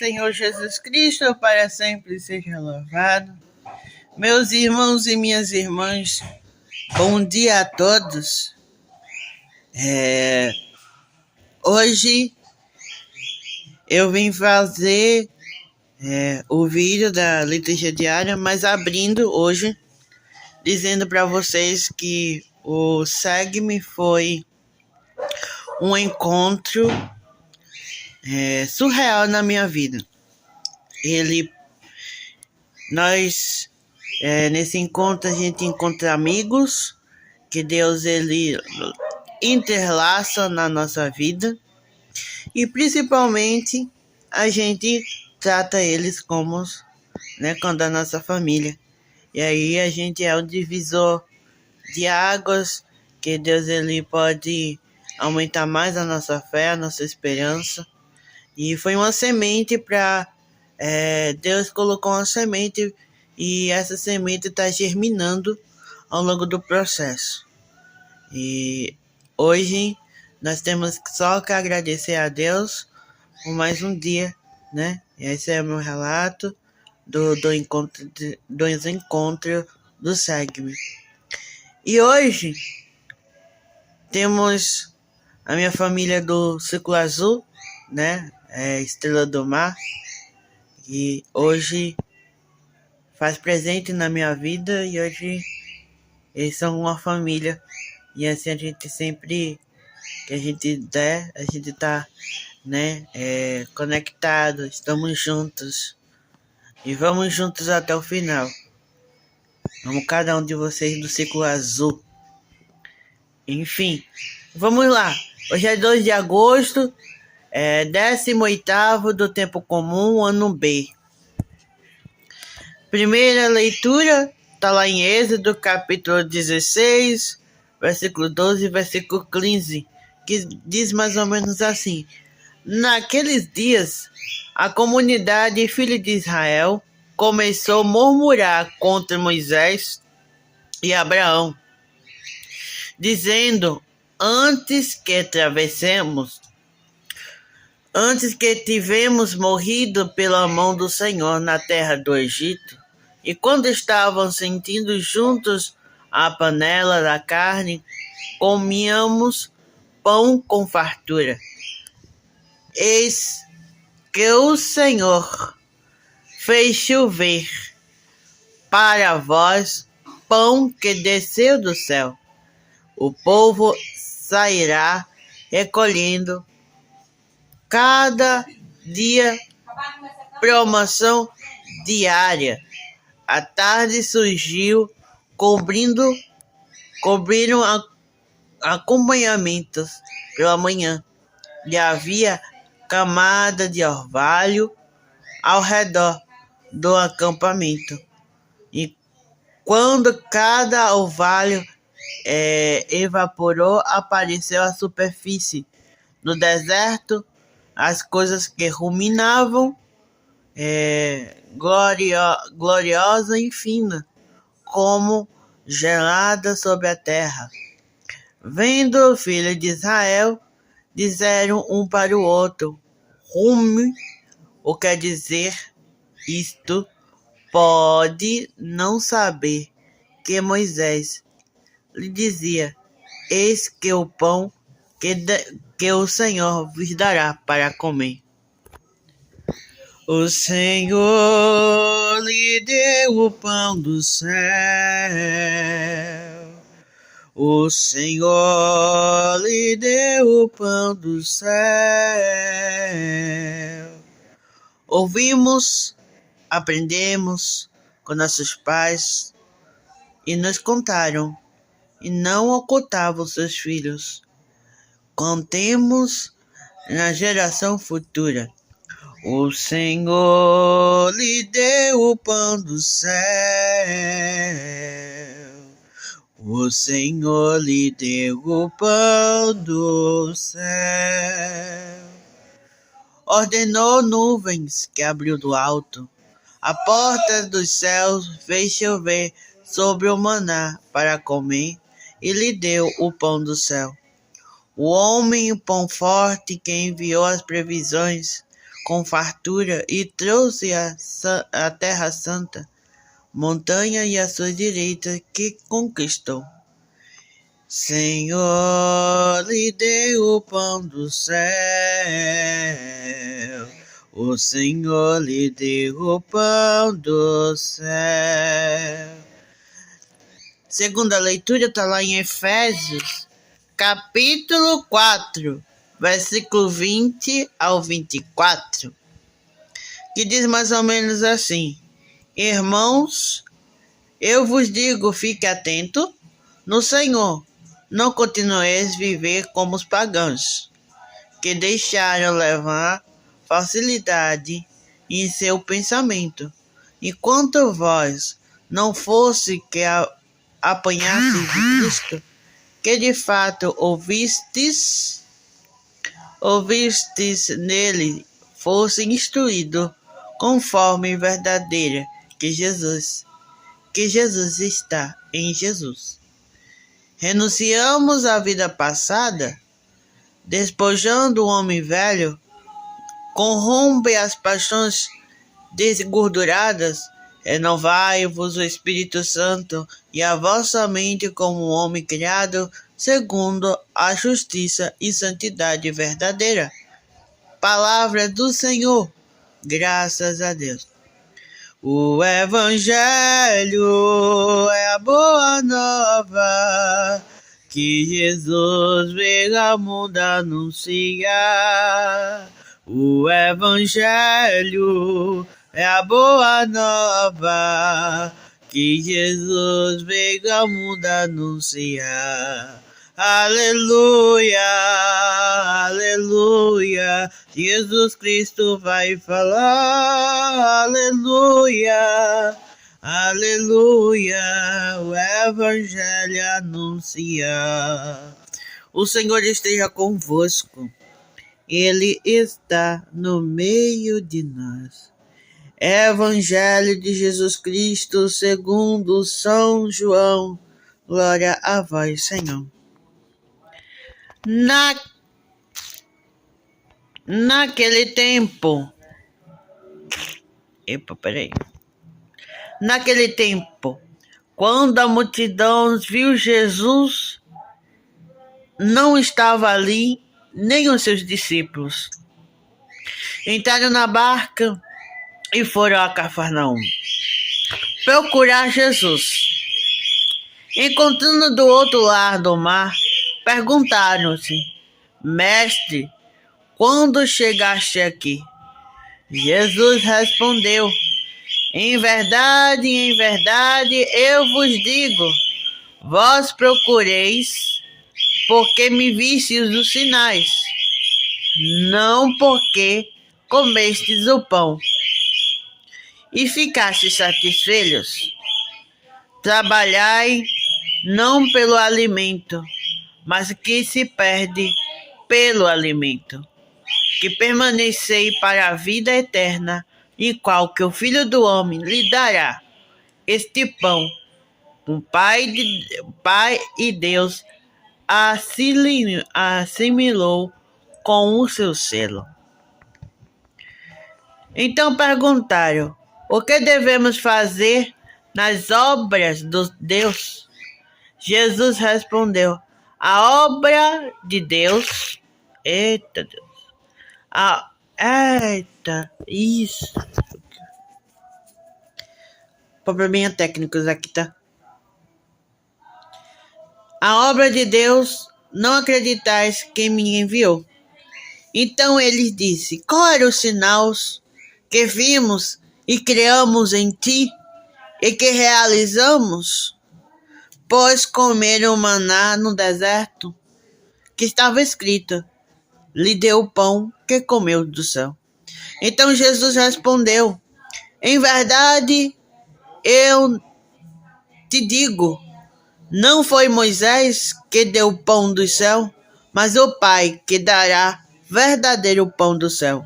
Senhor Jesus Cristo, para sempre seja louvado. Meus irmãos e minhas irmãs, bom dia a todos. Hoje eu vim fazer o vídeo da liturgia diária, mas abrindo hoje, dizendo para vocês que o Segue-me foi um encontro surreal na minha vida. Nesse encontro a gente encontra amigos que Deus ele interlaça na nossa vida e principalmente a gente trata eles como da nossa família. E aí a gente é o divisor de águas, que Deus ele pode aumentar mais a nossa fé, a nossa esperança. E foi uma semente para Deus colocou uma semente e essa semente está germinando ao longo do processo. E hoje nós temos só que agradecer a Deus por mais um dia, né? Esse é o meu relato dos encontros do Segue-me. E hoje temos a minha família do Círculo Azul, né? Estrela do Mar, e hoje faz presente na minha vida e hoje eles são uma família. E assim a gente sempre que a gente der, a gente tá conectado, estamos juntos e vamos juntos até o final. Vamos cada um de vocês do Círculo Azul. Enfim, vamos lá. Hoje é 2 de agosto, 18º do tempo comum, ano B. Primeira leitura está lá em Êxodo, capítulo 16, versículo 12 e versículo 15, que diz mais ou menos assim: Naqueles dias, a comunidade filha de Israel começou a murmurar contra Moisés e Abraão, dizendo: antes que tivemos morrido pela mão do Senhor na terra do Egito, e quando estavam sentindo juntos a panela da carne, comíamos pão com fartura. Eis que o Senhor fez chover para vós pão que desceu do céu. O povo sairá recolhendo cada dia promoção diária. A tarde surgiu, cobriram acompanhamentos pela manhã, e havia camada de orvalho ao redor do acampamento. E quando cada orvalho evaporou, apareceu a superfície do deserto, as coisas que ruminavam, gloriosa e fina, como gelada sobre a terra. Vendo o filho de Israel, disseram um para o outro: Rume, o quer dizer isto, pode não saber que Moisés lhe dizia: eis que o pão que o Senhor vos dará para comer. O Senhor lhe deu o pão do céu. O Senhor lhe deu o pão do céu. Ouvimos, aprendemos com nossos pais e nos contaram, e não ocultavam seus filhos. Contemos na geração futura. O Senhor lhe deu o pão do céu. O Senhor lhe deu o pão do céu. Ordenou nuvens que abriu do alto. A porta dos céus fez chover sobre o maná para comer e lhe deu o pão do céu. O homem, o pão forte que enviou as previsões, com fartura e trouxe a terra santa, montanha e a sua direita que conquistou. Senhor, lhe deu o pão do céu, o Senhor lhe deu o pão do céu. Segunda leitura está lá em Efésios, capítulo 4, versículo 20 ao 24, que diz mais ou menos assim: Irmãos, eu vos digo, fique atento no Senhor. Não continueis viver como os pagãos, que deixaram levar facilidade em seu pensamento, enquanto vós não fosse que apanhasseis de Cristo, que de fato ouvistes nele, fosse instruído conforme verdadeira que Jesus está em Jesus. Renunciamos à vida passada, despojando o homem velho, corrompe as paixões desgorduradas, renovai-vos o Espírito Santo e a vossa mente como um homem criado segundo a justiça e santidade verdadeira. Palavra do Senhor, graças a Deus. O Evangelho é a boa nova que Jesus veio ao mundo anunciar. O Evangelho é a boa nova que Jesus veio ao mundo anunciar. Aleluia, aleluia, Jesus Cristo vai falar, aleluia, aleluia, o Evangelho anuncia. O Senhor esteja convosco, Ele está no meio de nós. Evangelho de Jesus Cristo segundo São João, glória a vós, Senhor. Naquele tempo, quando a multidão viu Jesus, não estava ali nem os seus discípulos. Entraram na barca e foram a Cafarnaum procurar Jesus. Encontrando do outro lado do mar, perguntaram-se: Mestre, quando chegaste aqui? Jesus respondeu: em verdade, eu vos digo, vós procureis porque me vistes os sinais, não porque comestes o pão e ficastes satisfeitos. Trabalhai não pelo alimento, mas que se perde pelo alimento, que permanecei para a vida eterna, e qual que o Filho do Homem lhe dará. Este pão, o Pai e Deus assimilou com o seu selo. Então perguntaram: o que devemos fazer nas obras de Deus? Jesus respondeu: a obra de Deus, isso. Probleminha técnicos aqui, tá? A obra de Deus, não acreditais que me enviou. Então ele disse: qual era os sinais que vimos e criamos em ti e que realizamos? Pois comeram maná no deserto, que estava escrito: lhe deu o pão que comeu do céu. Então Jesus respondeu: em verdade, eu te digo, não foi Moisés que deu o pão do céu, mas o Pai que dará verdadeiro pão do céu.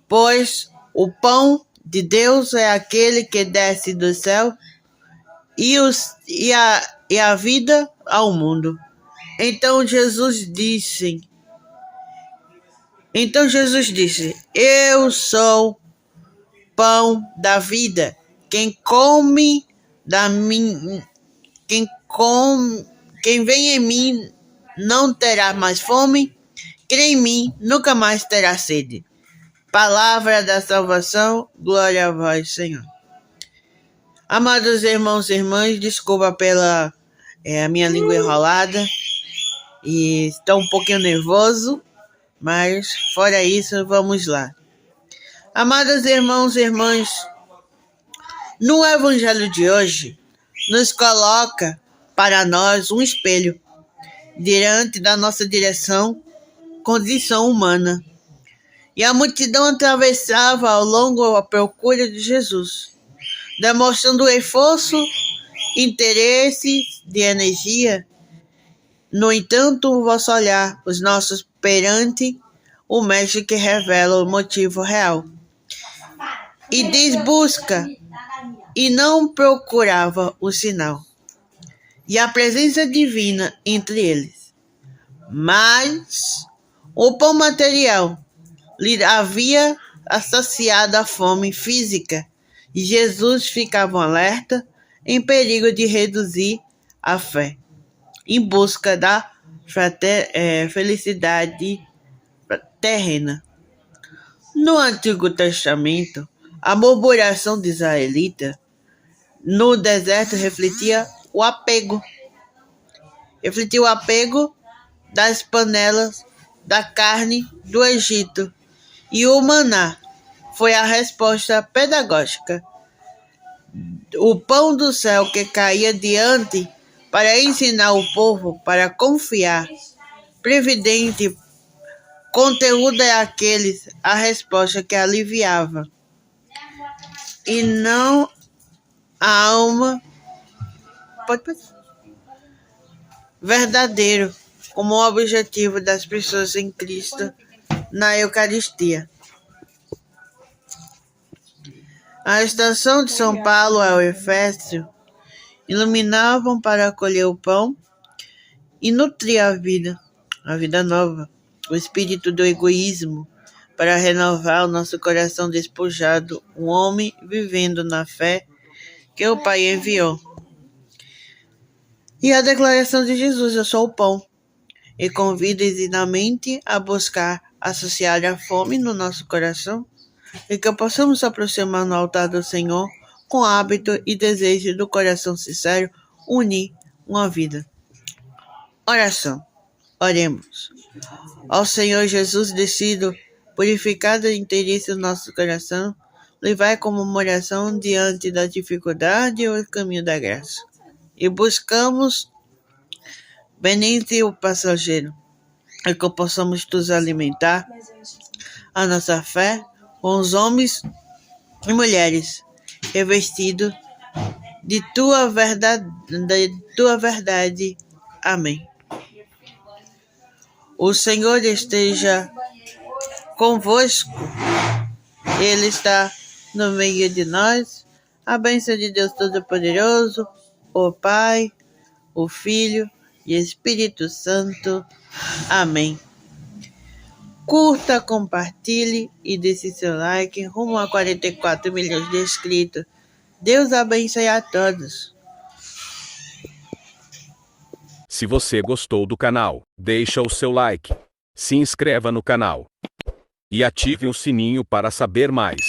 Pois o pão de Deus é aquele que desce do céu e a vida ao mundo. Então Jesus disse: Então Jesus disse: Eu sou pão da vida. Quem come da mim, quem vem em mim não terá mais fome, crê em mim, nunca mais terá sede. Palavra da salvação, glória a vós, Senhor. Amados irmãos e irmãs, desculpa pela a minha língua enrolada e estou um pouquinho nervoso, mas fora isso, vamos lá. Amados irmãos e irmãs, no evangelho de hoje, nos coloca para nós um espelho diante da nossa condição humana. E a multidão atravessava ao longo a procura de Jesus, demonstrando esforço, interesse de energia. No entanto, o vosso olhar, os nossos perante o mestre que revela o motivo real. E diz busca, e não procurava o sinal, e a presença divina entre eles. Mas o pão material lhe havia saciado a fome física, e Jesus ficava alerta, em perigo de reduzir a fé, em busca da felicidade terrena. No Antigo Testamento, a murmuração de israelita no deserto refletia o apego das panelas da carne do Egito, e o maná foi a resposta pedagógica, o pão do céu que caía diante para ensinar o povo para confiar. Previdente conteúdo é aqueles a resposta que aliviava, e não a alma verdadeiro como objetivo das pessoas em Cristo na Eucaristia. A estação de São Paulo ao Efésio iluminavam para acolher o pão e nutrir a vida nova, o espírito do egoísmo, para renovar o nosso coração despojado, um homem vivendo na fé que o Pai enviou. E a declaração de Jesus: eu sou o pão, e convida exatamente a buscar associar a fome no nosso coração, e que possamos se aproximar no altar do Senhor com hábito e desejo do coração sincero, unir uma vida. Oração. Oremos. Ó Senhor Jesus, decido purificar do interesse do nosso coração, levar como uma oração diante da dificuldade o caminho da graça. E buscamos benente o passageiro, e que possamos nos alimentar a nossa fé com os homens e mulheres revestidos de tua verdade. Amém. O Senhor esteja convosco, Ele está no meio de nós. A bênção de Deus Todo-Poderoso, o Pai, o Filho e Espírito Santo. Amém. Curta, compartilhe e deixe seu like rumo a 44 milhões de inscritos. Deus abençoe a todos. Se você gostou do canal, deixa o seu like, se inscreva no canal e ative o sininho para saber mais.